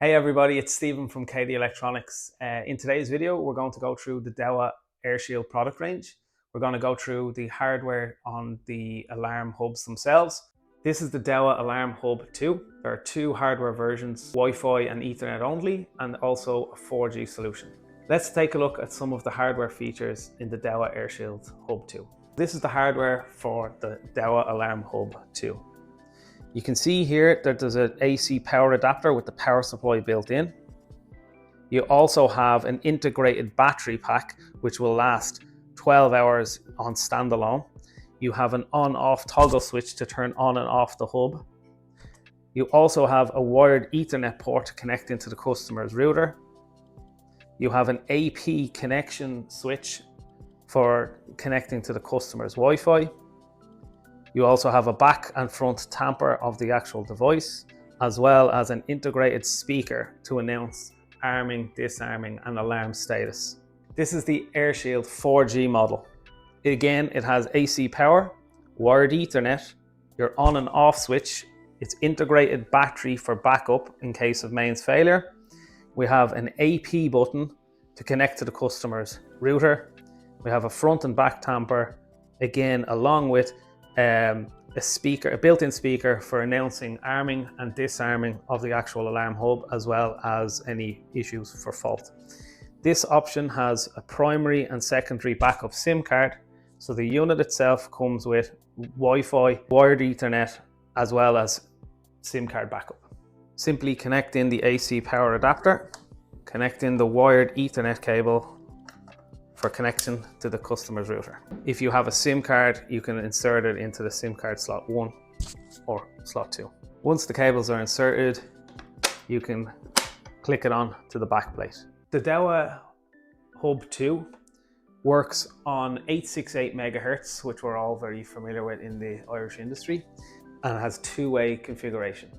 Hey everybody, it's Stephen from KD Electronics. In today's video, we're going to go through the Dahua AirShield product range. We're going to go through the hardware on the alarm hubs themselves. This is the Dahua Alarm Hub 2. There are two hardware versions, Wi-Fi and Ethernet only, and also a 4G solution. Let's take a look at some of the hardware features in the Dahua AirShield Hub 2. This is the hardware for the Dahua Alarm Hub 2. You can see here that there's an AC power adapter with the power supply built in. You also have an integrated battery pack which will last 12 hours on standalone. You have an on-off toggle switch to turn on and off the hub. You also have a wired Ethernet port to connect into the customer's router. You have an AP connection switch for connecting to the customer's Wi-Fi. You also have a back and front tamper of the actual device, as well as an integrated speaker to announce arming, disarming, and alarm status. This is the AirShield 4G model. Again, it has AC power, wired Ethernet, your on and off switch, its integrated battery for backup in case of mains failure. We have an AP button to connect to the customer's router. We have a front and back tamper, again, along with a built-in speaker for announcing arming and disarming of the actual alarm hub, as well as any issues for fault. This option has a primary and secondary backup SIM card, so the unit itself comes with Wi-Fi, wired Ethernet, as well as SIM card backup. Simply connect in the AC power adapter, connect in the wired Ethernet cable for connection to the customer's router. If you have a SIM card, you can insert it into the SIM card slot 1 or slot 2. Once the cables are inserted, you can click it on to the back plate. The Dahua Hub 2 works on 868 megahertz, which we're all very familiar with in the Irish industry, and has two-way configuration.